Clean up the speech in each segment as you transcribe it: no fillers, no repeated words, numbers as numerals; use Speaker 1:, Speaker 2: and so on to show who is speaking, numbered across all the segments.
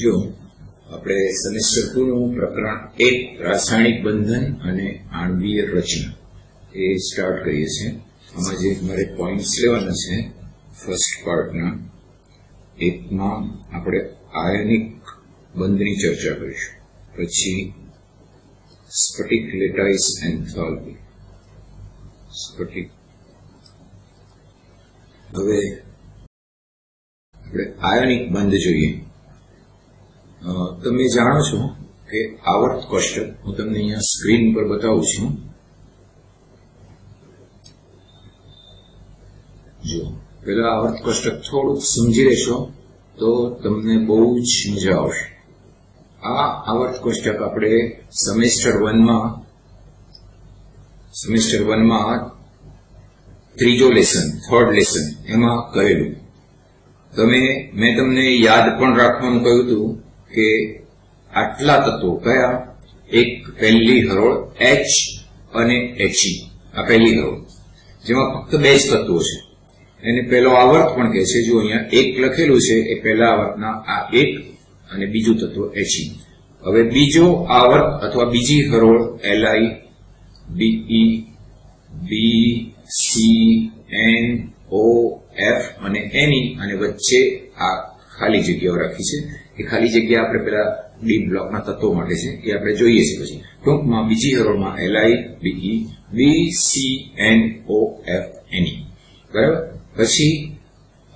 Speaker 1: જો આપણે સેમેસ્ટર 2 નું પ્રકરણ 1 રાસાયણિક બંધન અને આણ્વીય રચના એ સ્ટાર્ટ કરીએ છીએ. આમાં જે મારે પોઈન્ટ્સ લેવાના છે ફર્સ્ટ પાર્ટના એકમાં આપણે આયનિક બંધની ચર્ચા કરીશું, પછી સ્ફટિક લેટાઇસ એન્થાલ્પી સ્ફટિક. હવે આપણે આયનિક બંધ જોઈએ. તમે જાણો છો કે આવર્ત કોષ્ટક હું તમને અહીંયા સ્ક્રીન પર બતાવું છું. જો પેલા આવર્ત કોષ્ટક થોડુંક સમજી લેશો તો તમને બહુ જ મજા આવશે. આ આવર્ત કોષ્ટક આપણે સેમેસ્ટર 1 માં ત્રીજો લેસન, થર્ડ લેસન એમાં કરેલું. મેં તમને યાદ પણ રાખવાનું કહ્યું હતું કે આટલા તત્વો કયા, એક પહેલી હરોળ H અને He, આ પહેલી હરોળ જેમાં ફક્ત બે જ તત્વો છે. એને પહેલો આવર્ત પણ કહે છે. જો અહીંયા એક લખેલું છે એ પહેલા આવર્તના આ એક અને બીજું તત્વ He. હવે બીજો આવર્ત અથવા બીજી હરોળ Li, Be, BC, NO, F અને Ne અને વચ્ચે આ ખાલી જગ્યાઓ રાખી છે. એ ખાલી જગ્યા આપણે પેલા ડી બ્લોકના તત્વો માટે છે, એ આપણે જોઈએ છીએ પછી ટૂંકમાં. બીજી હરોળમાં Li, Be, BC, NO, F, Ne. બરાબર. પછી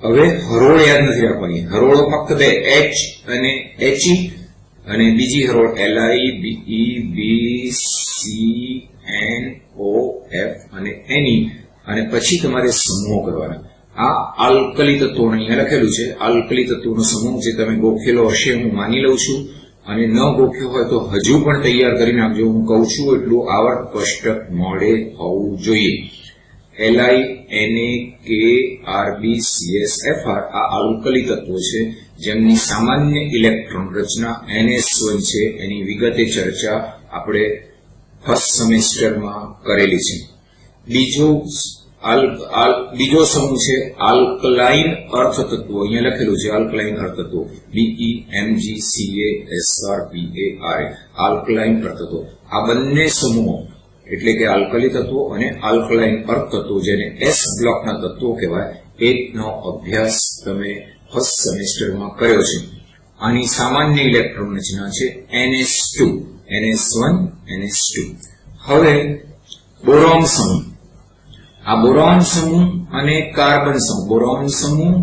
Speaker 1: હવે હરોળ યાદ નથી રાખવાની. હરોળો ફક્ત બે, H અને He, અને બીજી હરોળ Li, Be, BC, NO, F અને Ne. અને પછી તમારે સમૂહો કરવાના. આ આલ્કલી તત્વો અહીંયા લખેલું છે. આલ્કલી તત્વોનો સમૂહ જે તમે ગોખેલો હશે હું માની લઉં છું, અને ન ગોખ્યો હોય તો હજુ પણ તૈયાર કરી નાખજો. હું કહું છું એટલું આવર્ત કોષ્ટક મોડે હોવું જોઈએ. Li, Na, K, Rb, CS, Fr આ આલ્કલી તત્વો છે જેમની સામાન્ય ઇલેક્ટ્રોન રચના NS1 છે. એની વિગતે ચર્ચા આપણે ફર્સ્ટ સેમેસ્ટરમાં કરેલી છે. બીજો સમૂહ છે આલ્કલાઇન અર્થ તત્વો. અહીંયા લખેલું છે આલ્કલાઇન અર્થ તત્વો Be, Mg, Ca, Sr, Pa, Ra alkaline earth તત્વો. આ બંને સમૂહો એટલે કે આલ્કલી તત્વો અને આલ્કલાઇન અર્થ તત્વો જેને S બ્લોકના તત્વો કહેવાય, એકનો અભ્યાસ તમે ફર્સ્ટ સેમેસ્ટરમાં કર્યો છે. આની સામાન્ય ઇલેક્ટ્રોન રચના છે NS2, NS1, NS2. હવે બોરોન સમૂહ. આ બોરોન સમૂહ અને કાર્બન સમૂહ, બોરોન સમૂહ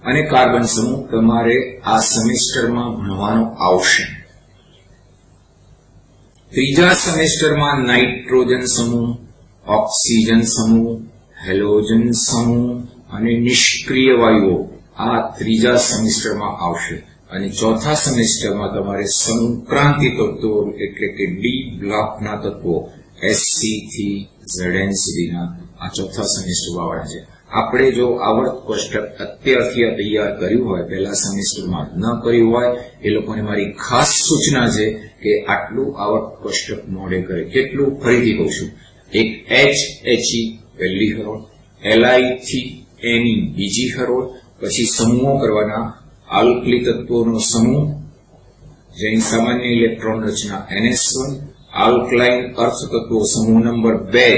Speaker 1: અને કાર્બન સમૂહ તમારે આ સેમેસ્ટરમાં ભણવાનો આવશે. ત્રીજા સેમેસ્ટરમાં નાઇટ્રોજન સમૂહ, ઓક્સિજન સમૂહ, હેલોજન સમૂહ અને નિષ્ક્રિય વાયુઓ આ ત્રીજા સેમેસ્ટરમાં આવશે. અને ચોથા સેમેસ્ટરમાં તમારે સંક્રાંતિ તત્વો એટલે કે ડી બ્લોકના તત્વો Sc થી Zn સુધીના આ ચોથા સેમેસ્ટર વાળા છે. આપણે જો આવર્ત કોષ્ટક અત્યારથી તૈયાર કર્યું હોય, પહેલા સેમેસ્ટરમાં ન કર્યું હોય, એ લોકોને મારી ખાસ સૂચના છે કે આટલું આવર્ત કોષ્ટક મોડે કરે. કેટલું ફરીથી કહું છું. એક H, He પહેલી હરોળ, Li થી Ne બીજી હરોળ, પછી સમૂહો કરવાના. આલ્કલી તત્વોનો સમૂહ જેની સામાન્ય ઇલેક્ટ્રોન રચના NS1, આલ્કલાઇન અર્થ તત્વો સમૂહ નંબર 2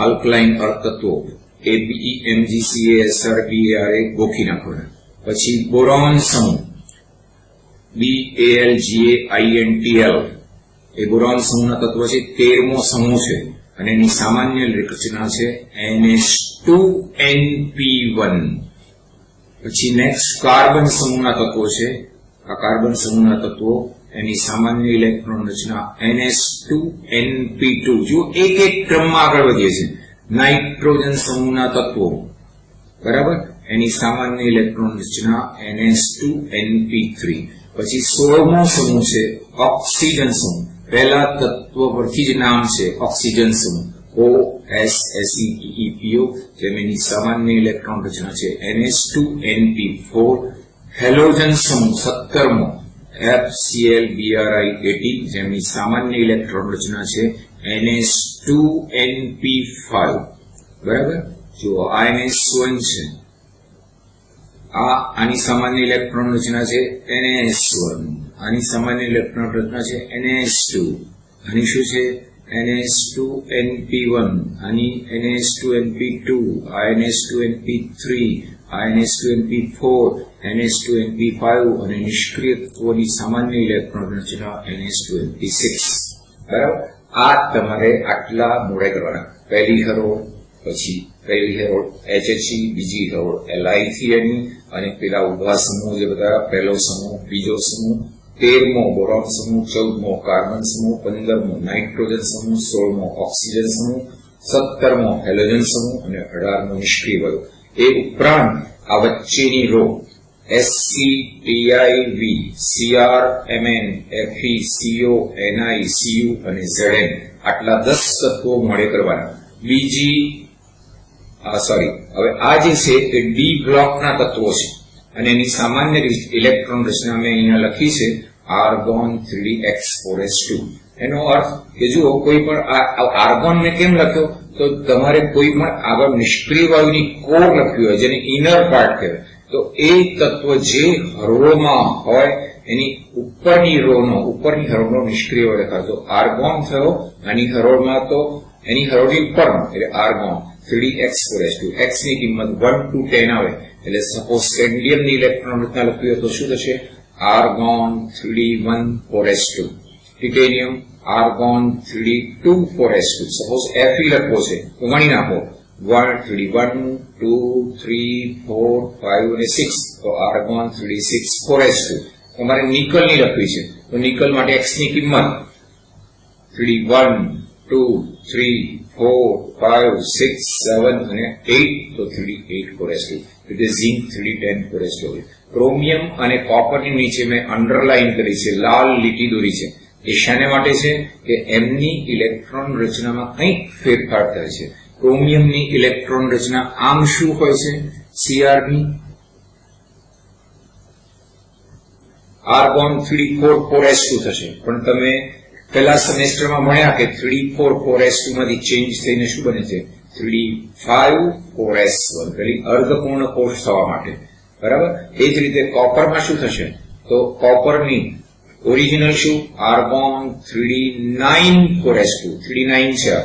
Speaker 1: આલ્કલાઇન અર્થ તત્વો Abe, Mg, Ca, Sr, Pa, Ra ગોખી નાખવાના. પછી બોરોન સમૂહ Bal, Ga, Intl એ બોરોન સમૂહના તત્વો છે. 13મો સમૂહ છે અને એની સામાન્ય રચના છે NH2NP1. પછી નેક્સ્ટ કાર્બન સમૂહના તત્વો છે. આ કાર્બન સમૂહના તત્વો એની સામાન્ય ઇલેક્ટ્રોન રચના NS2NP2. જો એક એક ક્રમમાં આગળ વધીએ છીએ. નાઇટ્રોજન સમૂહના તત્વો બરાબર, એની સામાન્ય ઇલેક્ટ્રોન રચના NS2NP3. પછી 16મો સમૂહ છે ઓક્સિજન સમૂહ. પહેલા તત્વ પરથી જ નામ છે ઓક્સિજન સમૂહ OSSEEPO, જેની સામાન્ય ઇલેક્ટ્રોન રચના છે NH2NP4. હેલોજન સમૂહ 17મો FClBri80, જેની સામાન્ય ઇલેક્ટ્રોન રચના છે NH2NP5. બરાબર. જો આ NS1 છે, આની સામાન્ય ઇલેક્ટ્રોન રચના છે NS1. આની સામાન્ય ઇલેક્ટ્રોન રચના છે NaS2, આની શું છે NaS2nP1, આની NaS2nP2, આ NaS2nP3, આ NaS2nP4, NaS2nP5 અને નિષ્ક્રિય તત્વોની સામાન્ય ઇલેક્ટ્રોન રચના NaS2nP6. બરાબર, આ તમારે આટલા મોડે કરવાના. પહેલી હરોળ, પછી પહેલી હરોળ HHE, બીજી હરોળ Li3Ne અને પેલા ઉભા સમૂહ જે બધા, પહેલો સમૂહ, બીજો સમૂહ, 13મો બોરોન સમૂહ, 14મો કાર્બન સમૂહ, 15મો નાઇટ્રોજન સમૂહ, 16મો ઓક્સિજન સમૂહ, 17મો હેલોજન સમૂહ અને 18મો નિષ્ક્રિય વાયુ. એ ઉપરાંત આ વચ્ચેની row SCPIV, CR, MN, Fe, CO, Ni, Cu અને Zn, આટલા 10 તત્વો મળે કરવાના. બીજી હવે આ જે છે તે ડી બ્લોકના તત્વો છે અને એની સામાન્ય ઇલેક્ટ્રોન રચના મેં અહીંયા લખી છે આર્ગોન 3d(x)4s2. એનો અર્થ કે જુઓ, કોઈ પણ આર્ગોન મેં કેમ લખ્યો, તો તમારે કોઈ પણ આગળ નિષ્ક્રિય વાયુની કોર લખ્યું હોય જેને ઇનર પાર્ટ કહેવાય, તો એ તત્વ જે હરોળમાં હોય એની ઉપરની હરોળનો નિષ્ક્રિય વાયુ લખાય. તો આર્ગોન થયો આની હરોળમાં, તો એની હરોળની ઉપરનો એટલે આર્ગોન 3d(x)4s2. x ની કિંમત 1 to 10 આવે એટલે સપોઝ કેડમિયમ ની ઇલેક્ટ્રોન રચના લખવી હોય તો શું થશે argon 3d(1)4s2. Titanium argon 3d(2)4s2. Suppose Fe લખવો છે તો ગણી નાખો 3d(1), 2, 3, 4, 5 અને 6, તો આર્ગોન 3d(6)4s2. તમારે નિકલ ની લખવી છે તો નિકલ માટે x ની કિંમત 3d(1), 2, 3, 4, 5, 6, 7 અને 8, તો 3d(8)4s2. એટલે ઝિંક 3d(10)4s2. ક્રોમિયમ અને કોપરની નીચે મેં અંડરલાઈન કરી છે, લાલ લીટી દોરી છે. એ શાને માટે છે કે એમની ઇલેક્ટ્રોન રચનામાં કંઈક ફેરફાર થાય છે. ક્રોમિયમની ઇલેક્ટ્રોન રચના આમ શું હોય છે, Cr ની આર્ગોન 3d(4)4s2 થશે, પણ તમે પહેલા સેમેસ્ટરમાં ભણ્યા કે 3d(4)4s2 માંથી ચેન્જ થઈને શું બને છે 3d(5)4s1, પેલી અર્ધપૂર્ણ કોષ થવા માટે. બરાબર, એ જ રીતે કોપરમાં શું થશે, તો કોપરની ઓરિજિનલ શું આર્ગોન 3d(9)4s2, 3d(9) છે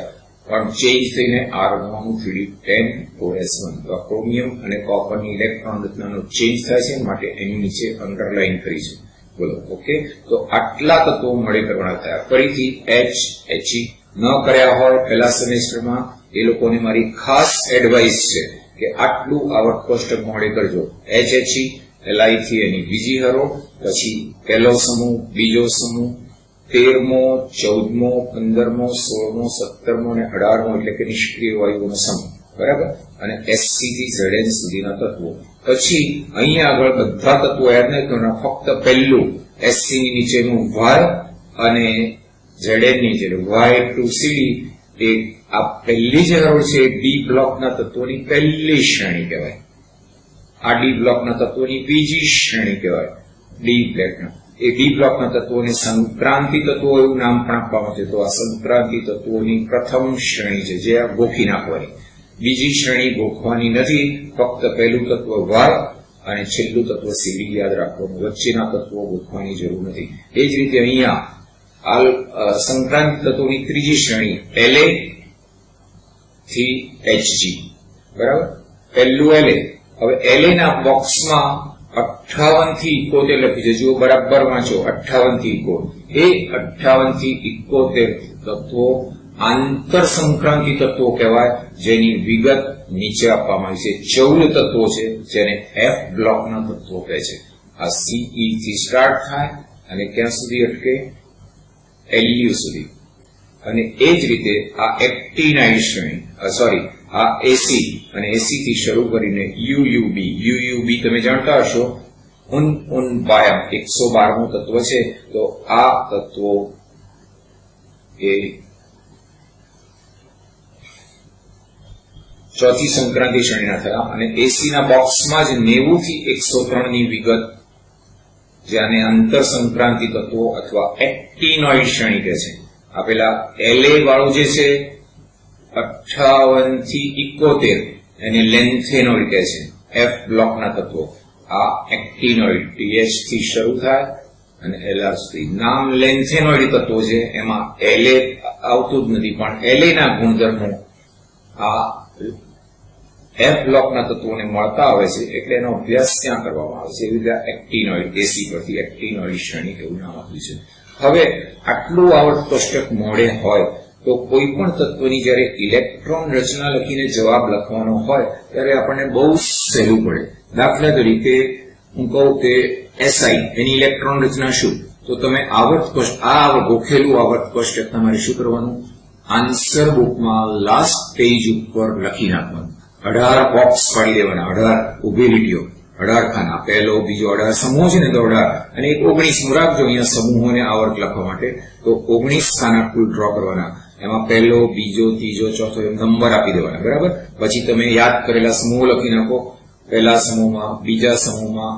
Speaker 1: પણ ચેન્જ થઈને આર્ગોન 3d(10)4s1. તો ક્રોમિયમ અને કોપરની ઇલેક્ટ્રોન રચનાનો ચેન્જ થાય છે માટે એની નીચે અંડરલાઈન કરી છે. બોલો, ઓકે. તો આટલા તત્વો મળે કરવાના થયા. ફરીથી HHE ન કર્યા હોય પહેલા સેમેસ્ટરમાં, એ લોકોને મારી ખાસ એડવાઇસ છે કે આટલું આવર્ત કોષ્ટક મળે કરજો. HHE Li3 બીજી હરોળ, પછી પહેલો સમૂહ, બીજો સમૂહ, 13મો, 14મો, 15મો, 16મો, 17મો અને 18મો એટલે કે નિષ્ક્રિય વાયુઓનો સમૂહ. બરાબર, અને SC થી Zn સુધીના તત્વો. પછી અહીંયા આગળ બધા તત્વો યાદ નહીં કરવાના, ફક્ત પહેલું SC ની નીચેનું Y અને Zn ની નીચે Y2CD, એ આ પહેલી જે હરોળ છે ડી બ્લોકના તત્વોની પહેલી શ્રેણી કહેવાય. આ ડી બ્લોકના તત્વોની બીજી શ્રેણી કહેવાય. એ ડી બ્લોકના તત્વોને સંક્રાંતિ તત્વો એવું નામ પણ આપવામાં છે. તો આ સંક્રાંતિ તત્વોની પ્રથમ શ્રેણી છે જે આ ગોખી નાખવાની. બીજી શ્રેણી ગોખવાની નથી, ફક્ત પહેલું તત્વ Y અને છેલ્લું તત્વ CD યાદ રાખવાનું, વચ્ચેના તત્વો ગોખવાની જરૂર નથી. એ જ રીતે અહીંયા સંક્રાંતિ તત્વોની ત્રીજી શ્રેણી La થી Hg. બરાબર, પહેલું La. હવે La ના બોક્સમાં 58 થી 71 લખ્યું છે, જુઓ બરાબર વાંચો, 58 થી 71. એ 58 થી 71 તત્વો આંતર સંક્રાંતિ તત્વો કહેવાય, જેની વિગત નીચે આપવામાં આવી છે. 14 તત્વો છે જેને F બ્લોકના તત્વો કહે છે. આ CE થી સ્ટાર્ટ થાય અને ક્યાં સુધી અટકે, Lu સુધી. અને એ જ રીતે આ એક્ટિનાઇડ શ્રેણી, આ AC અને AC થી શરૂ કરીને UUB તમે જાણતા હશો, ઉન બાયમ 112મું તત્વ છે. તો આ તત્વો એ ચોથી સંક્રાંતિ શ્રેણીના થયા. અને AC ના બોક્સમાં જ 90 થી 103 ની વિગત, જેને અંતર સંક્રાંતિ તત્વો અથવા એક્ટિનોઇડ શ્રેણી કહે છે. આ પેલા La વાળું જે છે 58 થી 71, એને લેન્થેનોઇડ કહે છે. F બ્લોકના તત્વો આ એક્ટિનોઇડ TH થી શરૂ થાય અને LR3. નામ લેન્થેનોઇડ તત્વો છે, એમાં La આવતું જ નથી, પણ La ના ગુણધર્મો આ F બ્લોકના તત્વોને મળતા આવે છે, એટલે એનો અભ્યાસ ત્યાં કરવામાં આવે છે. એવી રીતે એક્ટિનોઇડ, એસી પરથી એક્ટિનોઇડ શ્રેણી એવું નામ આપ્યું છે. હવે આટલું આવર્ત કોષ્ટક મોડે હોય તો કોઈ પણ તત્વની જયારે ઇલેક્ટ્રોન રચના લખીને જવાબ લખવાનો હોય ત્યારે આપણને બહુ સહેલું પડે. દાખલા તરીકે હું કહું કે SI એની ઇલેક્ટ્રોન રચના શું, તો તમે આવર્ત કોષ્ટક આ ગોખેલું આવર્ત કોષ્ટક તમારે શું કરવાનું, આન્સર બુકમાં લાસ્ટ પેજ ઉપર લખી નાખવાનું. 18 બોક્સ પાડી દેવાના, 18 ઉભી લીટીઓ, 18 ખાના, પહેલો બીજો 18 સમૂહ છે ને તો 18 અને એક 19 રાખજો અહીંયા સમૂહોને આવર્ત લખવા માટે. તો 19 ખાના કુલ ડ્રો કરવાના. એમાં પહેલો બીજો ત્રીજો ચોથો એમ નંબર આપી દેવાના, બરાબર. પછી તમે યાદ કરેલા સમૂહ લખી નાખો. પહેલા સમૂહમાં, બીજા સમૂહમાં,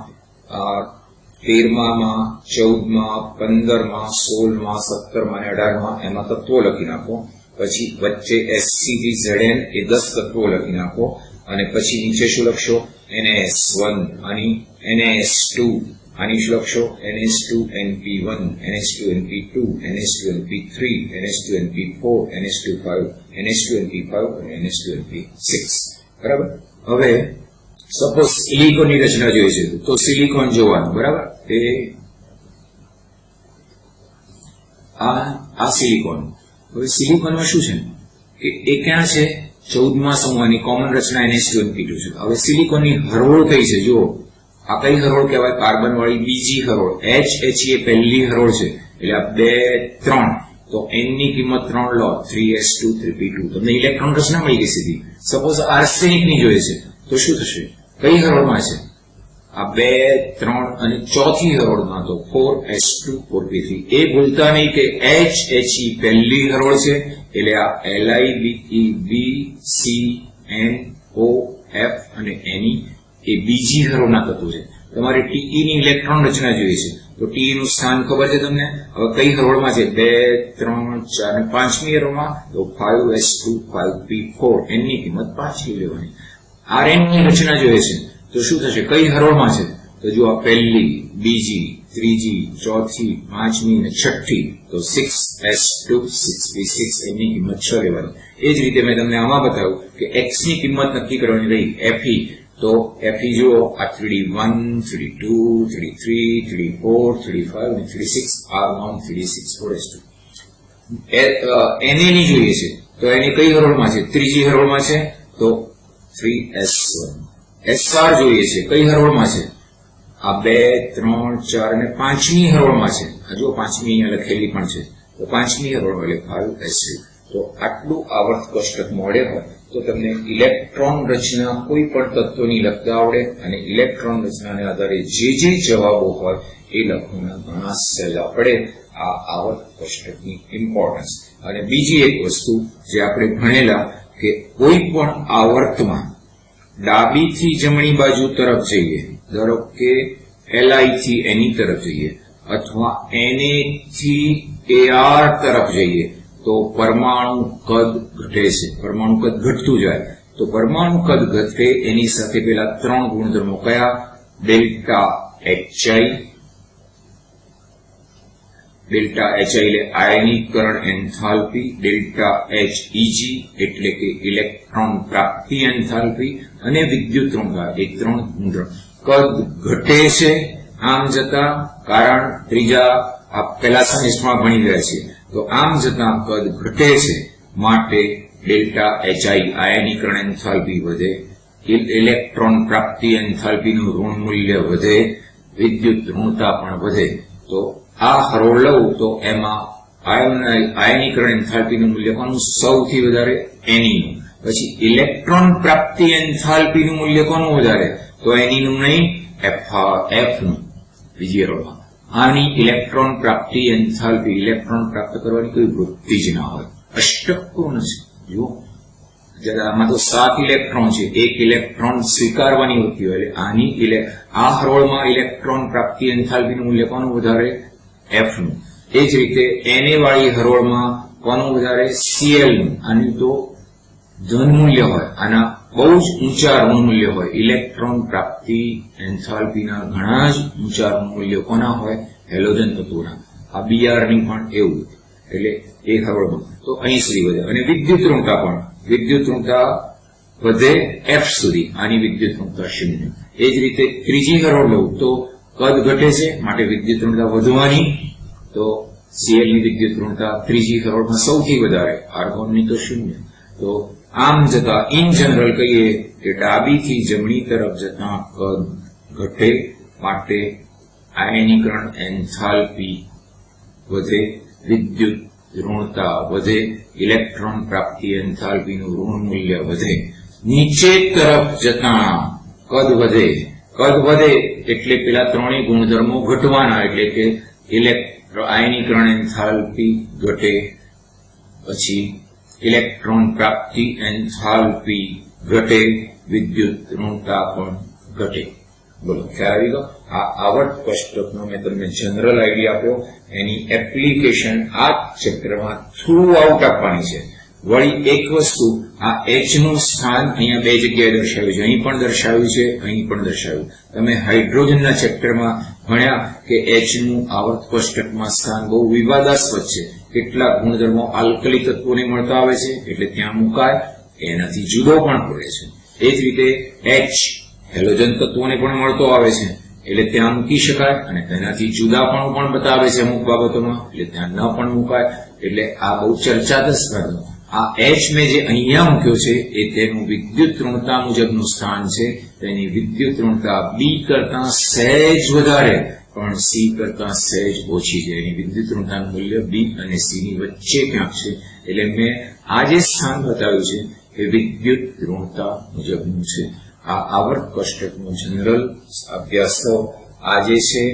Speaker 1: 13માં, 14માં, 15માં, 16માં, 17માં અને 18માં એમાં તત્વો લખી નાખો. પછી વચ્ચે SC થી ZN એ 10 તત્વો લખી નાખો. અને પછી નીચે શું લખશો, NS1 આની, NS2 આની શું લખશો, NS2 NP1, NS2 NP2, NS2 NP3, NS2 NP4, NS2 5, NS2 NP5 અને NS2 NP6, બરાબર. હવે સપોઝ સિલિકોનની રચના જોઈએ છે તો સિલિકોન જોવાનું, બરાબર. આ સિલિકોન. હવે સિલિકોનમાં શું છે કે એ ક્યાં છે, 14મા સમૂહની કોમન રચના NH2 NP2 છે. હવે સિલિકોનની હરોળ કઈ છે જુઓ, આ કઈ હરોળ કહેવાય, કાર્બન વાળી બીજી હરોળ. HHE એ પહેલી હરોળ છે, એટલે આ 2 3 તો n ની કિંમત 3 લો, 3s2 3p2, તમને ઇલેક્ટ્રોન રચના મળી ગઈ સીધી. સપોઝ આર્સેનિક ની જોઈએ છે તો શું થશે, કઈ હરોળમાં છે, આ 2 3 અને ચોથી હરોળમાં તો 4s2 4p3. એ ભૂલતા નહીં કે HHE પહેલી હરોળ છે, એટલે આ LiBeCNOF અને Ne એ બીજી હરોળના તત્વો છે. તમારે Te ની ઇલેક્ટ્રોન રચના જોઈએ છે તો Te નું સ્થાન ખબર છે તમને. હવે કઈ હરોળમાં છે, 2 3 4 અને 5મી હરોળમાં તો 5s2 5p4, n ની કિંમત 5 લેવાની. Rn ની રચના જોઈએ છે તો શું થશે, કઈ હરોળમાં છે, તો જો આ પહેલી, બીજી, ત્રીજી, ચોથી, 5મી અને 6ઠી તો 6s2 6p6, n ની કિંમત 6 લેવાની. એ જ રીતે મેં તમને આમાં બતાવ્યું કે x ની કિંમત નક્કી કરવાની રહી, Fe તો Fe જુઓ આ 3d1 3d2 3d3 3d4 3d5 અને 3d6, R1 3d6 4s2. Na ની જોઈએ છે તો એની કઈ હરોળમાં છે, ત્રીજી હરોળમાં છે તો 3s1. SR જોઈએ છે કઈ હરોળમાં છે, આ 2 3 4 અને 5મી હરોળમાં છે. જો 5મી અહીંયા લખેલી પણ છે તો 5મી હરોળ એટલે 5s2. તો આટલું આવર્ત કોષ્ટક મોડે હોય તો તમને ઇલેક્ટ્રોન રચના કોઈ પણ તત્વની લખતા આવડે અને ઇલેક્ટ્રોન રચનાને આધારે જે જવાબો હોય એ લખવાના ઘણા સહેલા પડે. આ આવર્ત કોષ્ટકની ઇમ્પોર્ટન્સ. અને બીજી એક વસ્તુ જે આપણે ભણેલા કે કોઈ પણ આવર્તમાં ડાબીથી જમણી બાજુ તરફ જઈએ, ધારો કે Li થી એની તરફ જઈએ અથવા Na થી Ar તરફ જઈએ તો પરમાણુ કદ ઘટે છે, પરમાણુ કદ ઘટતું જાય. તો પરમાણુ કદ ઘટે એની સાથે પેલા 3 ગુણધર્મો કયા, ડેલ્ટા HI એટલે આયનીકરણ એન્થાલ્પી, ડેલ્ટા HEG એટલે કે ઇલેક્ટ્રોન પ્રાપ્તિ એન્થાલ્પી અને વિદ્યુત ઋણતા. એ 3 ગુણધર્મ કદ ઘટે છે આમ જતા, કારણ ત્રીજા પેલા સેમેસ્ટરમાં ભણી ગયા છે. તો આમ જતા કદ ઘટે છે માટે ડેલ્ટા HI આયનીકરણ એન્થાલ્પી વધે, ઇલેક્ટ્રોન પ્રાપ્તિ એન્થાલ્પીનું ઋણ મૂલ્ય વધે, વિદ્યુત ઋણતા પણ વધે. તો આ હરોળ લઉં તો એમાં આયનીકરણ એન્થાલ્પીનું મૂલ્ય કોનું સૌથી વધારે, Ne નું. પછી ઇલેક્ટ્રોન પ્રાપ્તિ એન્થાલ્પીનું મૂલ્ય કોનું વધારે, તો Ne નું નહીં, F નું બીજી હરોળમાં. આની ઇલેક્ટ્રોન પ્રાપ્તિ એન્થાલ્પી, ઇલેક્ટ્રોન પ્રાપ્ત કરવાની કોઈ વૃત્તિ જ ના હોય, અષ્ટકપૂર્ણ છે. જુઓ જરા આમાં તો 7 ઇલેક્ટ્રોન છે, 1 ઇલેક્ટ્રોન સ્વીકારવાની વૃત્તિ હોય. એટલે આની આ હરોળમાં ઇલેક્ટ્રોન પ્રાપ્તિ એન્થાલ્પીનું મૂલ્ય કોનું વધારે, F નું. એ જ રીતે Na વાળી હરોળમાં કોનું વધારે, Cl નું. આની તો ધન મૂલ્ય હોય, આના બહુ જ ઊંચા ઋણ મૂલ્ય હોય. ઇલેક્ટ્રોન પ્રાપ્તિ એન્થાલ્પીના ઘણા જ ઊંચા ઋણ મૂલ્યો કોના હોય, હેલોજન તત્વોના. આ Br ની પણ એવું, એટલે એ હરોળમાં તો અહીં સુધી વધે. અને વિદ્યુત ઋણતા પણ, વિદ્યુત ઋણતા વધે F સુધી, આની વિદ્યુત ઋણતા 0. એ જ રીતે ત્રીજી હરોળ લઉં તો કદ ઘટે છે, માટે વિદ્યુત ઋણતા વધવાની. તો Cl ની વિદ્યુત ઋણતા ત્રીજી હરોળમાં સૌથી વધારે, આર્ગોનની તો 0. તો આમ જતા ઇન જનરલ કહીએ કે ડાબીથી જમણી તરફ જતા કદ ઘટે, માટે આયનીકરણ એન્થાલ્પી વધે, વિદ્યુત ઋણતા વધે, ઇલેક્ટ્રોન પ્રાપ્તિ એન્થાલ્પીનું ઋણ મૂલ્ય વધે. નીચે તરફ જતા કદ વધે, કદ વધે એટલે પેલા ત્રણેય ગુણધર્મો ઘટવાના, એટલે કે આયનીકરણ એન્થાલ્પી ઘટે, પછી ઇલેક્ટ્રોન પ્રાપ્તિ એન્થાલ્પી ઘટે, વિદ્યુત ઋણતા પણ ઘટે. બોલો, ખ્યાલ આવી ગયો? આ આવર્ત કોષ્ટકનો મેં તમને જનરલ આઈડિયા આપ્યો. એની એપ્લિકેશન આ ચેપ્ટરમાં થ્રુ આઉટ આપવાની છે. વળી એક વસ્તુ, આ H નું સ્થાન અહીંયા બે જગ્યાએ દર્શાવ્યું છે, અહીં પણ દર્શાવ્યું છે, અહીં પણ દર્શાવ્યું. તમે હાઇડ્રોજનના ચેપ્ટરમાં ભણ્યા કે H નું આવર્ત કોષ્ટકમાં સ્થાન બહુ વિવાદાસ્પદ છે. કેટલાક ગુણધર્મો આલ્કલી તત્વોને મળતા આવે છે, એટલે ત્યાં મુકાય, એનાથી જુદો પણ પડે છે. એ જ રીતે H હેલોજન તત્વોને પણ મળતો આવે છે, એટલે ત્યાં મૂકી શકાય, અને તેનાથી જુદા પણ બતાવે છે અમુક બાબતોમાં, એટલે ત્યાં ન પણ મુકાય. એટલે આ બહુ ચર્ચાસ્પદ. આ H મેં જે અહીંયા મૂક્યો છે એ તેનું વિદ્યુત ઋણતા મુજબનું સ્થાન છે. તેની વિદ્યુત ઋણતા B કરતા સહેજ વધારે, પણ C કરતા સહેજ ઓછી છે. એની વિદ્યુત ઋણતાનું મૂલ્ય B અને C ની વચ્ચે ક્યાંક છે. એટલે મેં આ જે સ્થાન બતાવ્યું છે એ વિદ્યુત ઋણતા મુજબનું છે. આ આવર્ત કોષ્ટકનો જનરલ અભ્યાસ તો આ જે છે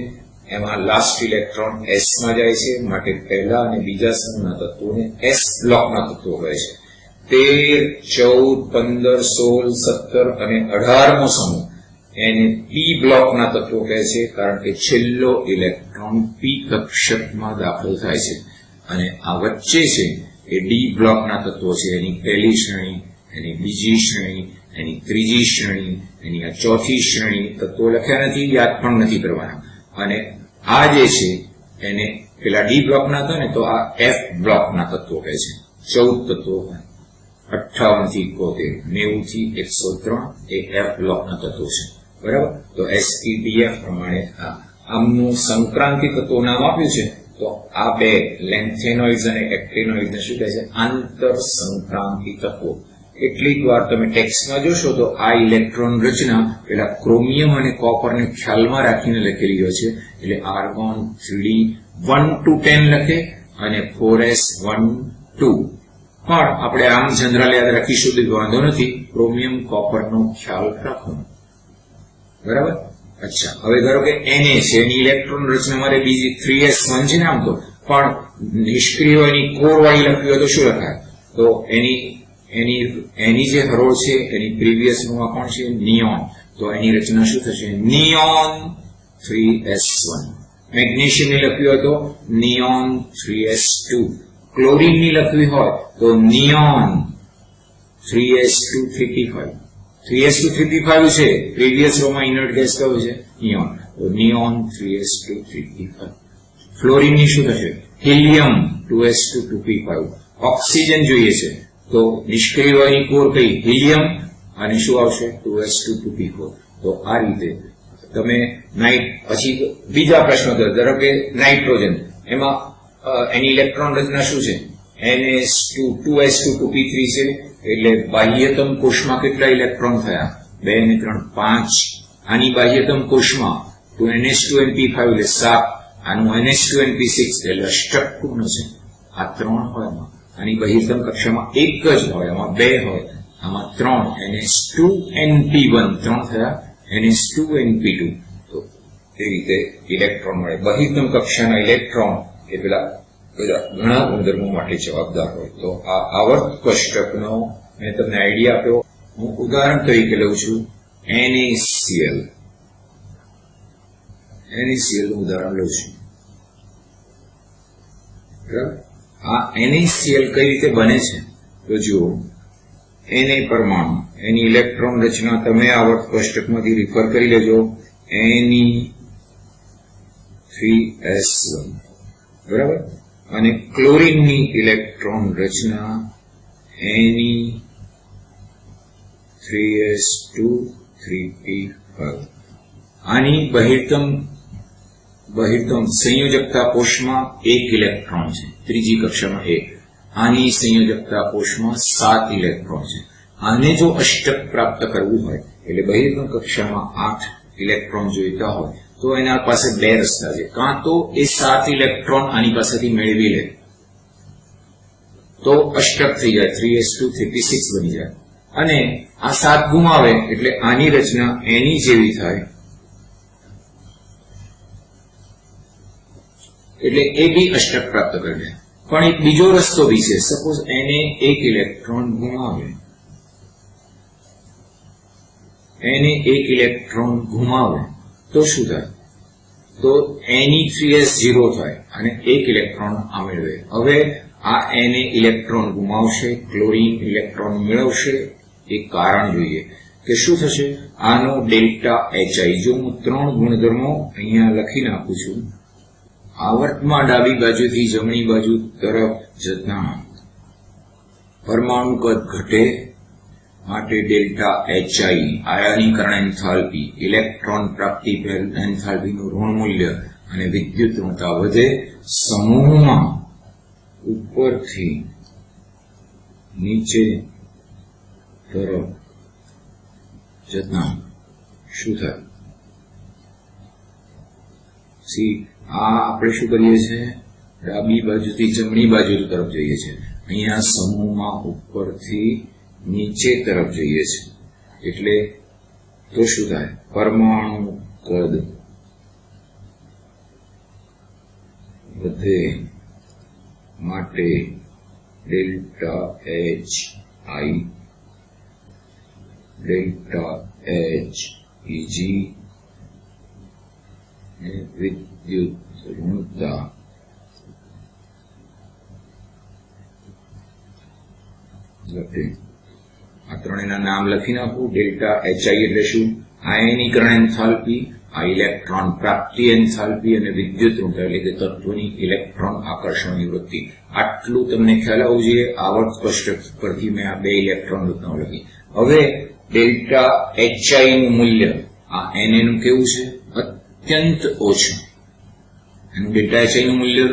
Speaker 1: એમાં લાસ્ટ ઇલેક્ટ્રોન S માં જાય છે, માટે પહેલા અને બીજા સમૂહના તત્વોને S બ્લોકના તત્વો કહે છે. 13, 14, 15, 16, 17 અને 18મો સમૂહ એને P બ્લોકના તત્વો કહે છે, કારણ કે છેલ્લો ઇલેક્ટ્રોન P કક્ષકમાં દાખલ થાય છે. અને આ વચ્ચે છે એ D બ્લોકના તત્વો છે. એની પહેલી શ્રેણી, એની બીજી શ્રેણી, એની ત્રીજી શ્રેણી, એની આ ચોથી શ્રેણી. તત્વો લખ્યા નથી, યાદ પણ નથી કરવાના. અને આ જે છે એને પેલા ડી બ્લોકના હતા ને, તો આ F બ્લોકના તત્વો કહે છે. 14 તત્વો, 58 થી 71, 90 થી 103 એ F બ્લોકના તત્વો છે. બરાબર? તો SEDF પ્રમાણે આમનું સંક્રાંતિ તત્વો નામ આપ્યું છે. તો આ બે લેન્થેનોઇડ્સ અને એક્ટિનોઇડ્સ શું કહે છે? આંતર સંક્રાંતિ તત્વો. કેટલીક વાર તમે ટેક્સ્ટમાં જોશો તો આ ઇલેક્ટ્રોન રચના પેલા ક્રોમિયમ અને કોપરને ખ્યાલમાં રાખીને લખેલી હોય છે. એટલે આર્ગોન 3D 1 to 10 લખે અને 4s 1 2. પણ આપણે આમ જનરલ યાદ રાખીશું તો વાંધો નથી. ક્રોમિયમ કોપરનો ખ્યાલ રાખવાનો. બરાબર? અચ્છા, હવે ધારો કે Na છે, એની ઇલેક્ટ્રોન રચના મારે બીજી 3s1 છે ને, આમ તો પણ નિષ્ક્રિય એની કોર વાળી લખવી હોય તો શું લખાય? તો એની જે હરોળ છે એની પ્રીવિયસ માં કોણ છે? નિયોન. તો એની રચના શું થશે? Neon 3s1. મેગ્નેશિયમ ની લખવી હોય તો નિયોન 3s2. ક્લોરીન ની લખવી હોય તો નિયોન 3s235. 3s235 છે. પ્રીવિયસ રો માં ઇનર્ટ ગેસ કયો છે? નિયોન. તો નિયોન 3s235. ફ્લોરીન ની શું થશે? Helium 2s225. ઓક્સિજન જોઈએ છે તો નિષ્ક્રિય વાયુ કોર કઈ? હિલિયમ. અને શું આવશે? 2s224. તો આ રીતે તમે પછી બીજા પ્રશ્નો ધારો કે નાઇટ્રોજન, એમાં એની ઇલેક્ટ્રોન રચના શું છે? NS2 2s2 2p3 છે. એટલે બાહ્યતમ કોષમાં કેટલા ઇલેક્ટ્રોન થયા? 2 અને 3 5. આની બાહ્યતમ કોષમાં તો NH2np5 એટલે 7. આનું NH2np6 એટલે અષ્ટક પૂર્ણ છે. આ 3 હોય એમાં. આની બહિર્તમ કક્ષામાં એક જ હોય, આમાં 2 હોય, આમાં 3. NH2np1 3 થયા, NH2np2. તો એ રીતે ઇલેક્ટ્રોન મળે. બહિર્તમ કક્ષાના ઇલેક્ટ્રોન એ પેલા ઘણા ગુણધર્મો માટે જવાબદાર હોય. તો આ આવર્ત કોષ્ટકનો મેં તમને આઈડિયા આપ્યો. હું ઉદાહરણ તરીકે લઉં છું NaCl. NaCl નું ઉદાહરણ લઉં છું. બરાબર? આ NaCl કઈ રીતે બને છે? તો જુઓ, Na પરમાણુ, એની ઇલેક્ટ્રોન રચના તમે આવર્ત કોષ્ટકમાંથી રિફર કરી લેજો. 3s1 બરાબર. અને ક્લોરીનની ઇલેક્ટ્રોન રચના Ne3s2 3p5. આની બહિર્તમ સંયોજકતા કોષમાં 1 ઇલેક્ટ્રોન છે, ત્રીજી કક્ષામાં 1. આની સંયોજકતા કોષમાં 7 ઇલેક્ટ્રોન છે. આને જો અષ્ટક પ્રાપ્ત કરવું હોય એટલે બહિર્તમ કક્ષામાં 8 ઇલેક્ટ્રોન જોઈતા હોય તો એના પાસે 2 રસ્તા છે. કાં તો એ 7 ઇલેક્ટ્રોન આની પાસેથી મેળવી લે તો અષ્ટક થઈ જાય, 3s2 3p6 બની જાય. અને આ 7 ગુમાવે એટલે આની રચના એની જેવી થાય, એટલે એ બી અષ્ટક પ્રાપ્ત કરી લે. પણ એક બીજો રસ્તો બી છે. સપોઝ એને 1 ઇલેક્ટ્રોન ગુમાવે તો શું થાય? તો એની 3s 0 થાય અને 1 ઇલેક્ટ્રોન આ મેળવે. હવે આ એને ઇલેક્ટ્રોન ગુમાવશે, ક્લોરીન ઇલેક્ટ્રોન મેળવશે. એક કારણ જોઈએ કે શું થશે. આનો ડેલ્ટા HI, જો હું 3 ગુણધર્મો અહીંયા લખી નાખું છું, આવર્તમાં ડાબી બાજુથી જમણી બાજુ તરફ જતા પરમાણુ કદ ઘટે માટે ડેલ્ટા HI આયનીકરણ એન્થાલ્પી, ઇલેક્ટ્રોન પ્રાપ્તિ એન્થાલ્પીનું ઋણ મૂલ્ય અને વિદ્યુત ઋણતા વધે. સમૂહમાં ઉપરથી નીચે તરફ જતા શું થાય? આ આપણે શું કરીએ છીએ? ડાબી બાજુથી જમણી બાજુ તરફ જઈએ છીએ. અહીંયા સમૂહમાં ઉપરથી નીચે તરફ જઈએ છીએ એટલે તો શું થાય? પરમાણુ કદ વધે માટે ડેલ્ટા HI, ડેલ્ટા HEG વિદ્યુત ઋણતા ઘટે. આ ત્રણેયના નામ લખી નાખું. ડેલ્ટા HI એટલે શું? આયનીકરણ એન્થાલ્પી, આ ઇલેક્ટ્રોન પ્રાપ્તિ એન્થાલ્પી અને વિદ્યુત ઋણતા એટલે કે તત્વની ઇલેક્ટ્રોન આકર્ષણની વૃત્તિ. આટલું તમને ખ્યાલ આવવું જોઈએ. આવર્ત કોષ્ટક પરથી મેં આ 2 ઇલેક્ટ્રોન રચનાઓ લખી. હવે ડેલ્ટા HI નું મૂલ્ય આ Na નું કેવું છે? અત્યંત ઓછું. એનું ડેલ્ટા HI નું મૂલ્ય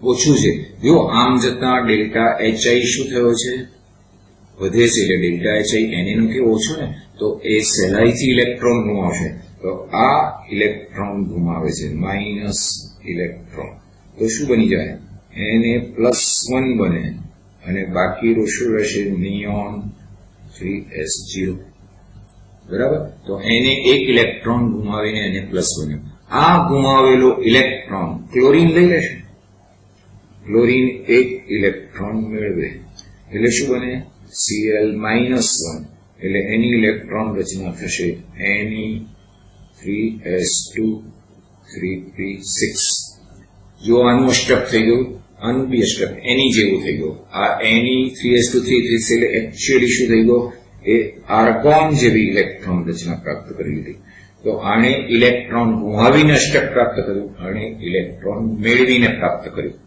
Speaker 1: ઓછું છે. જો આમ જતા ડેલ્ટા HI શું થયો છે? વધે છે. એટલે ડેલ્ટા HI Na નું કેવું ઓછું ને, તો એ સહેલાઈથી ઇલેક્ટ્રોન ગુમાવશે. તો આ ઇલેક્ટ્રોન ગુમાવે છે, માઇનસ ઇલેક્ટ્રોન. તો શું બની જાય? Na+1 બને અને બાકી શું રહેશે? Neon 3s0. બરાબર. તો એને 1 ઇલેક્ટ્રોન ગુમાવીને એને પ્લસ બન્યો. આ ગુમાવેલો ઇલેક્ટ્રોન ક્લોરીન લઈ લેશે. ક્લોરીન 1 ઇલેક્ટ્રોન મેળવે એટલે શું બને? Cl-1 એટલે એની ઇલેક્ટ્રોન રચના થશે Ne3s2 3p6. જો આનું અષ્ટક થઈ ગયું, આનું બી અષ્ટક એની જેવું થઈ ગયું. આ Ne3s2 3p6 એટલે એકચ્યુઅલી શું થઈ ગયો? એ આર્ગોન જેવી ઇલેક્ટ્રોન રચના પ્રાપ્ત કરી લીધી. તો આને ઇલેક્ટ્રોન ગુમાવીને અષ્ટક પ્રાપ્ત કર્યું, આને ઇલેક્ટ્રોન મેળવીને પ્રાપ્ત કર્યું.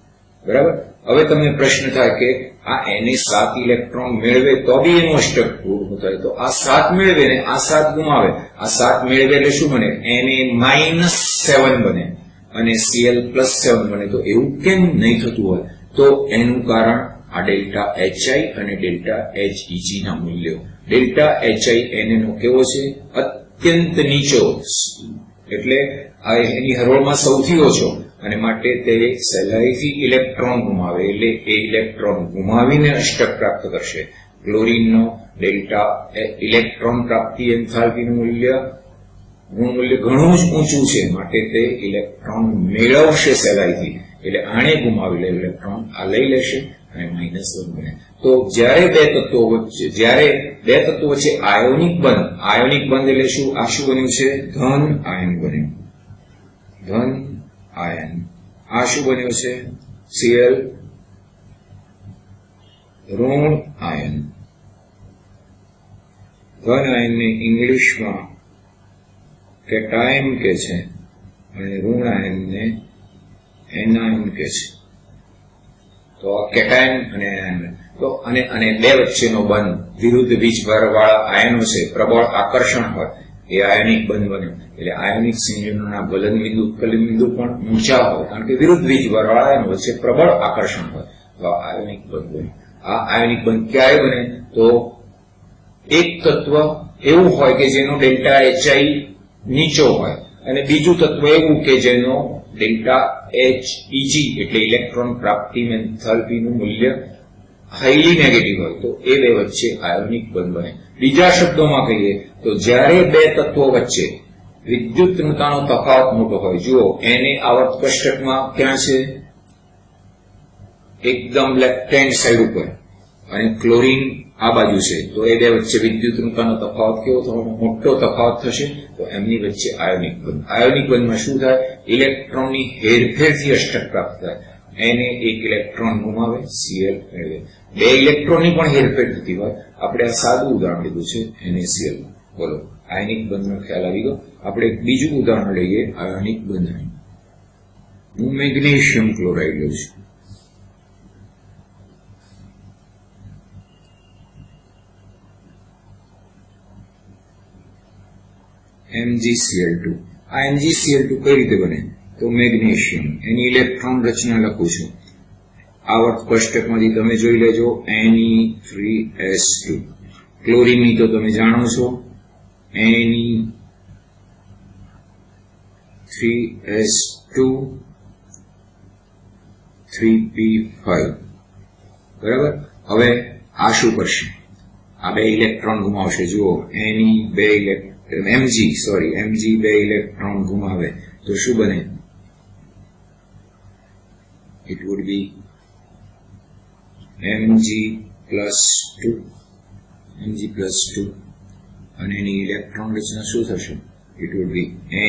Speaker 1: બરાબર. હવે તમને પ્રશ્ન થાય કે આ એને 7 ઇલેક્ટ્રોન મેળવે તો બી એનું અષ્ટક પૂરું થાય. તો આ 7 મેળવે ને આ 7 ગુમાવે. આ 7 મેળવે એટલે શું બને? Na-7 બને અને Cl+7 બને. તો એવું કેમ નહીં થતું હોય? તો એનું કારણ આ ડેલ્ટા HI અને ડેલ્ટા HEG ના મૂલ્યો. ડેલ્ટા HI Na નો કેવો છે? અત્યંત નીચો, એટલે આ એની હરોળમાં સૌથી ઓછો અને માટે તે સહેલાઈથી ઇલેક્ટ્રોન ગુમાવે એટલે એ ઇલેક્ટ્રોન ગુમાવીને અષ્ટક પ્રાપ્ત કરશે. ક્લોરીનનો ડેલ્ટા ઇલેક્ટ્રોન પ્રાપ્તિ એન્થાલ્પીનું મૂલ્ય ઘણું જ ઊંચું છે માટે તે ઇલેક્ટ્રોન મેળવશે સહેલાઈથી. એટલે આને ગુમાવેલો ઇલેક્ટ્રોન આ લઈ લેશે અને -1 બને. તો જ્યારે બે તત્વો વચ્ચે આયોનિક બંધ એટલે શું? આ શું બન્યું છે? ધન આયન બન્યું. ધન આયન. આ શું બન્યું છે? Cl ઋણ આયન. ધન આયનને ઇંગ્લિશમાં કેટાયન કહે છે અને ઋણ આયનને એનાયન કે છે. તો કેટાયન અને એનાયન. તો અને બે વચ્ચેનો બંધ વિરુદ્ધ વીજભાર વાળા આયનો છે, પ્રબળ આકર્ષણ હોય એ આયનિક બંધ બને. એટલે આયનિક સંયોજનોના ગલન બિંદુ ઉત્કલન બિંદુ પણ ઊંચા હોય, કારણ કે વિરુદ્ધ વીજભાર વાળા આયનો વચ્ચે પ્રબળ આકર્ષણ હોય, તો આયોનિક બંધ બને. આ આયોનિક બંધ ક્યારે બને? તો એક તત્વ એવું હોય કે જેનો ડેલ્ટા HI નીચો હોય, અને બીજું તત્વ એવું કે જેનો ડેલ્ટા HEG એટલે ઇલેક્ટ્રોન પ્રાપ્તિ એન્થાલ્પીનું મૂલ્ય હાઈલી નેગેટિવ હોય, તો એ બે વચ્ચે આયોનિક બંધ બને. બીજા શબ્દોમાં કહીએ તો જ્યારે બે તત્વો વચ્ચે વિદ્યુતનુતાનો તફાવત મોટો હોય, જુઓ એને આવર્ત કોષ્ટકમાં ક્યાં છે? એકદમ લેફ્ટ હેન્ડ સાઈડ ઉપર, અને ક્લોરીન આ બાજુ છે, તો એ બે વચ્ચે વિદ્યુતનુતાનો તફાવત કેવો થવાનો? મોટો તફાવત થશે. તો એમની વચ્ચે આયોનિક બંધ. આયોનિક બંધમાં શું થાય? ઇલેક્ટ્રોનની હેરફેરથી અષ્ટક પ્રાપ્ત થાય. એને એક ઇલેક્ટ્રોન ગુમાવે, Cl મેળવે. બે ઇલેક્ટ્રોનની પણ હેરફેર થતી હોય. આપણે આ સાદું ઉદાહરણ લીધું છે NaCl. બોલો, આયોનિક બંધનો ખ્યાલ આવી ગયો. આપણે એક બીજું ઉદાહરણ લઈએ આયોનિક બંધનું. હું મેગ્નેશિયમ ક્લોરાઇડ લઉં છું. MgCl2. આ MgCl2 કઈ રીતે બને? તો મેગ્નેશિયમ, એની ઇલેક્ટ્રોન રચના લખું છું. આવર્ત કોષ્ટકમાંથી તમે જોઈ લેજો, Ne3s2. ક્લોરીનની તો તમે જાણો છો, Ne3s2 3p5. બરાબર. હવે આ શું કરશે? આ બે ઇલેક્ટ્રોન ગુમાવશે. જુઓ, Mg બે ઇલેક્ટ્રોન ગુમાવે તો શું બને? It would be Mg+2 અને એની ઇલેક્ટ્રોન રચના શું થશે? It would be Ne,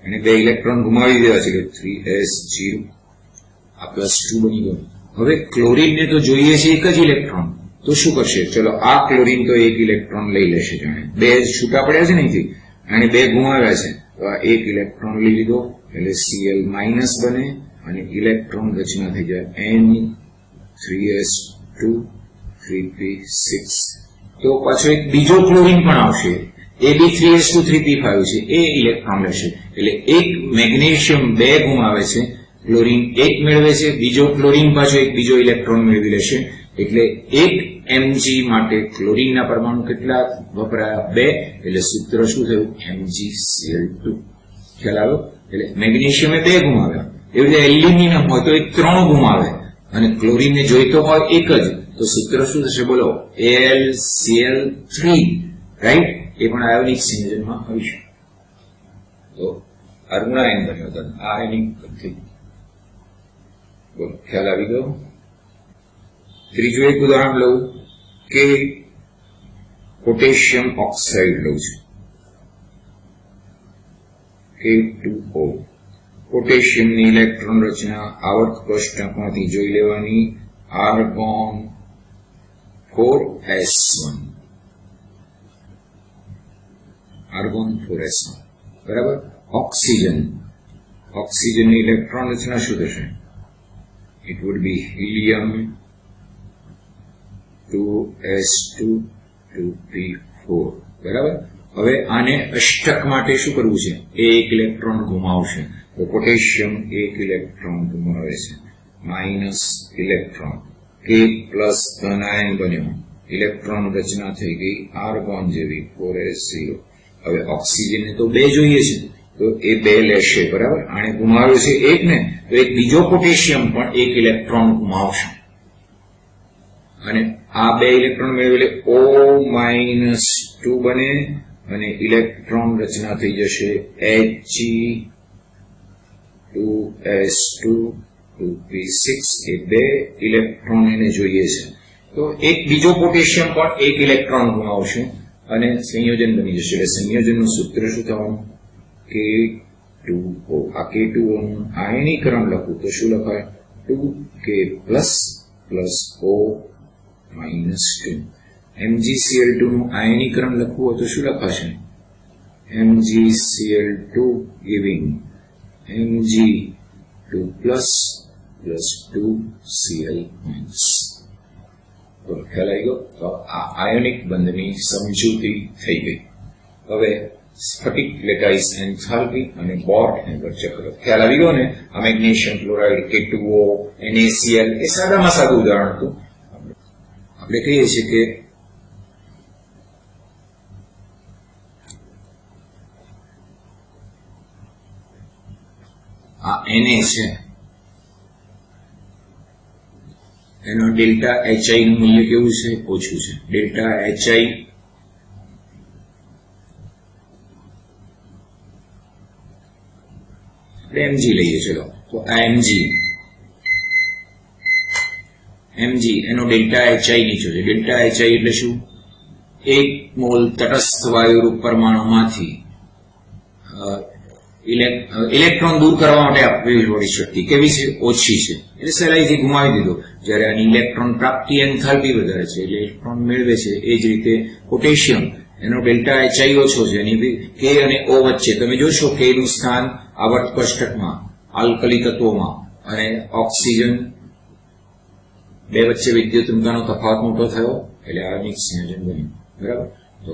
Speaker 1: અને બે ઇલેક્ટ્રોન ગુમાવી દેવા છે, 3s0. આ +2 બની ગયો. હવે ક્લોરીનને તો જોઈએ છે એક જ ઇલેક્ટ્રોન, તો શું કરશે? ચલો, આ ક્લોરીન તો એક ઇલેક્ટ્રોન લઈ લેશે. જાણે બે છૂટા પડ્યા છે અહીંથી, અને બે ગુમાવ્યા છે, તો આ એક ઇલેક્ટ્રોન લઈ લીધો, એટલે Cl- બને, અને ઇલેક્ટ્રોન રચના થઈ જાય Ne3s2 3p6. તો પાછો એક બીજો ક્લોરીન પણ આવશે, એ બી 3s2 3p5 છે, એ ઇલેક્ટ્રોન લેશે. એટલે એક મેગ્નેશિયમ બે ગુમાવે છે, ક્લોરીન એક મેળવે છે, બીજો ક્લોરીન પાછો એક બીજો ઇલેક્ટ્રોન મેળવી લેશે. એટલે એક Mg માટે ક્લોરીનના પરમાણુ કેટલા વપરાયા? 2. એટલે સૂત્ર શું થયું? MgCl2. ખ્યાલ આવ્યો? એટલે મેગ્નેશિયમે 2 ગુમાવ્યા. એવી રીતે એલ્યુમિનિયમ હોય તો 3 ગુમાવે, અને ક્લોરીનને જોઈતો હોય એક જ, તો સૂત્ર શું થશે? બોલો, AlCl3. રાઈટ? એ પણ આયોનિક સંયોજનમાં હોય છે. તો અરુણાયન બન્યો હતો, આયોનિક થઈ. બોલો, ખ્યાલ આવી ગયો? ત્રીજું એક ઉદાહરણ લઉં કે પોટેશિયમ ઓક્સાઇડ લઉં છું, K2O. પોટેશિયમની ઇલેક્ટ્રોન રચના આવર્ત કોષ્ટકમાંથી જોઈ લેવાની. Argon 4s1. બરાબર. ઓક્સિજનની ઇલેક્ટ્રોન રચના શું થશે? It would be helium 2s2 2p4. બરાબર. હવે આને અષ્ટક માટે શું કરવું છે? એક ઇલેક્ટ્રોન ગુમાવશે, તો પોટેશિયમ એક ઇલેક્ટ્રોન ગુમાવે છે, માઇનસ ઇલેક્ટ્રોન, K+ ધન આયન બન્યો, ઇલેક્ટ્રોન રચના થઈ ગઈ આર્ગોન જેવી 4s0. હવે ઓક્સિજનને તો 2 જોઈએ છે, તો એ 2 લેશે. બરાબર. આને ગુમાવ્યો છે એક ને, તો એક બીજો પોટેશિયમ પણ એક ઇલેક્ટ્રોન ગુમાવશે, અને આ 2 ઇલેક્ટ્રોન મેળવે O-2 બને, અને ઇલેક્ટ્રોન રચના થઈ જશે Hg2s2 2p6. એ 2 ઇલેક્ટ્રોન એને જોઈએ છે, તો એક બીજો પોટેશિયમ પણ એક ઇલેક્ટ્રોન ગુમાવશે, અને સંયોજન બની જશે. એટલે સંયોજનનું સૂત્ર શું થવાનું? K2O. આ K2O નું આયનીકરણ લખું તો શું લખાય? 2K++O -2. MgCl2 નું આયનીકરણ લખવું હોય તો શું લખાશે? MgCl2 giving Mg 2+ + 2Cl-. તો ખ્યાલ આવી ગયો. તો આ આયોનિક બંધની સમજૂતી થઈ ગઈ. હવે સ્ફટિક લેટાઇસ એન્થાલ્પી અને બોર ટેમ્પરેચર ચક્ર ખ્યાલ આવી ગયો ને. આ મેગ્નેશિયમ ક્લોરાઇડ, K2O, NaCl એ સાદામાં સાદું ઉદાહરણ હતું. આપણે કહીએ છીએ કે આ Na છે એનો ડેલ્ટા HI નું મૂલ્ય કેવું છે? ઓછું છે. ડેલ્ટા HI mg લઈએ. ચલો, તો આ mg એનો ડેલ્ટા HI નીચો છે. ડેલ્ટા HI એટલે શું? 1 મોલ તટસ્થ વાયુરૂપ પરમાણુમાંથી ઇલેક્ટ્રોન દૂર કરવા માટે આપવી પડતી શક્તિ કેવી છે? ઓછી છે. એટલે સહેલાઈથી ગુમાવી દીધો. જ્યારે આની ઇલેક્ટ્રોન પ્રાપ્તિ એન્થાલ્પી વધારે છે એટલે ઇલેક્ટ્રોન મેળવે છે. એ જ રીતે પોટેશિયમ એનો ડેલ્ટા HI ઓછો છે. એની K અને O વચ્ચે તમે જોશો K નું સ્થાન આવર્ત કોષ્ટકમાં આલ્કલી તત્વોમાં અને ઓક્સિજન બે વચ્ચે વિદ્યુત ઋણતાનો તફાવત મોટો થયો એટલે આયોનિક સંયોજન બન્યું. બરાબર. તો